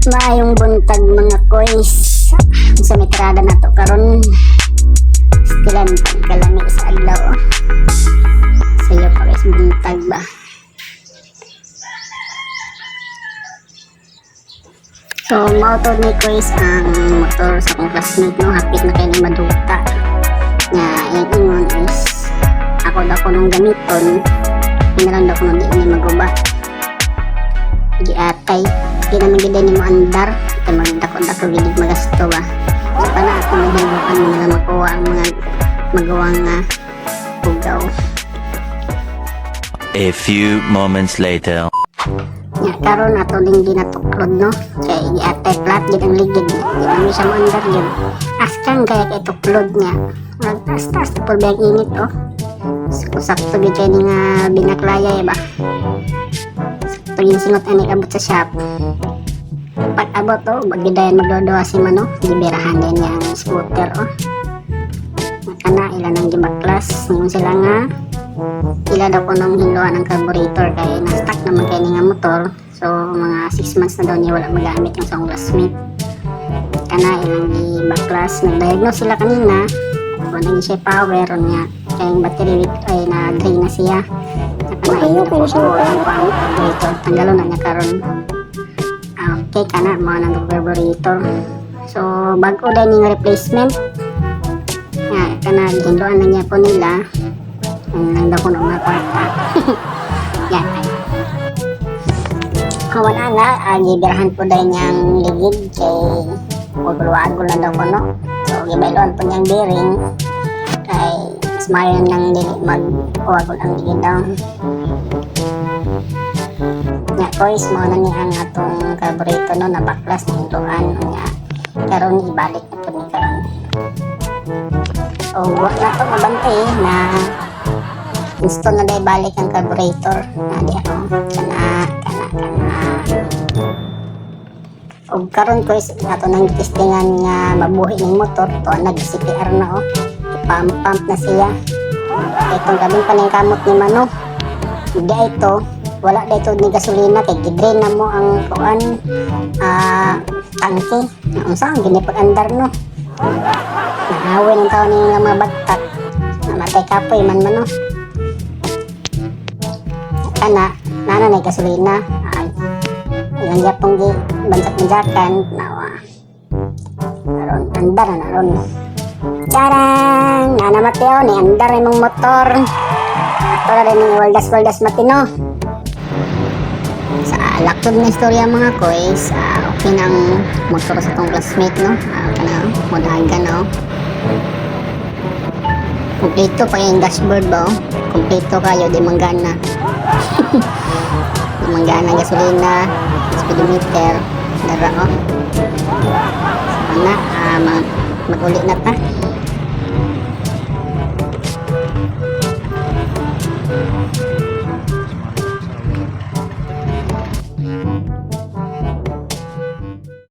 Maayong buntag mga koys. Sa metrada na to karon. Stilan pagkalami sa adlaw. Sayo pa guys buntag ba. So mauto ni koys ang motor sa akong classmate no, hapit na kay ni maduta. Nga yung ingon is ako daw ko nung gamiton. Pinalang daw ko nung di ni maguba. Giatay di naman gid ni mo andar kay magdako-dako gid magasto ba. So para ako maghiluan mo na makuha ang mga magawang pugaw. A few moments later. Nya karon ato ding ginatuklod no kay giatay flat gid ang ligid di naman siya mo andar gid. Askang kaya kay tuklod niya. Magtas-tas por bag init oh. Sakto gid kay ni nga binaklaya ba. Yung singot ani abot sa shop. Pag abot to, magidayan magdodoa si Mano, giberahan din niya ang scooter oh. Kana ilan ang gibaklas, ngayon sila nga ila daw ko nung hinluan ang carburetor kay na-stuck naman kay nga motor. So mga 6 months na daw niya wala magamit yung sa classmate. Kana ilang gibaklas, nag-diagnose sila kanina. Kung naging siya power niya, kaya yung battery ay na-drain na siya. Ayaw ko siya carburetor tanggalon na niya karon. Okay kana mo nang carburetor. So bago daw ning replacement nga kana ginluan na niya po nila nang daw kuno mga kwarta. Yan kawan nga gibirahan po daw niyang ligid kay ugulwagol na daw kuno. So gibayloan po niyang bearing kay smayan nang dili mag-uwagol ang ligid daw. Nga kois mo na niya ang atong carburetor no nabaklas na hinluan nga karon ibalik na po ni karon. O buwak na to mabantay na install na day balik ang carburetor na di ako kana o karon kois ato nang testingan nga mabuhi ng motor to nag CPR na o pump na siya. Itong gabing paningkamot ni Mano hindi ito wala dito ni gasolina kay gidrain na mo ang kuan tangke ang saan ginipag-andar no naawin ang tao nila mga bagtak namatay kapoy man no kana nana na gasolina ay ilang yapong gi bansak-bansakan nawa naron andar na naron charang nana mateo ni andar imong motor ato na rin yung waldas matino. Sa laktod na istorya mga koys, okay ng motor sa tong classmate no. Kana modaga no. Kompleto pa yung dashboard ba oh. Kompleto kayo di manggana. Di manggana gasolina, speedometer, dara oh. Sana mag-uli na ta.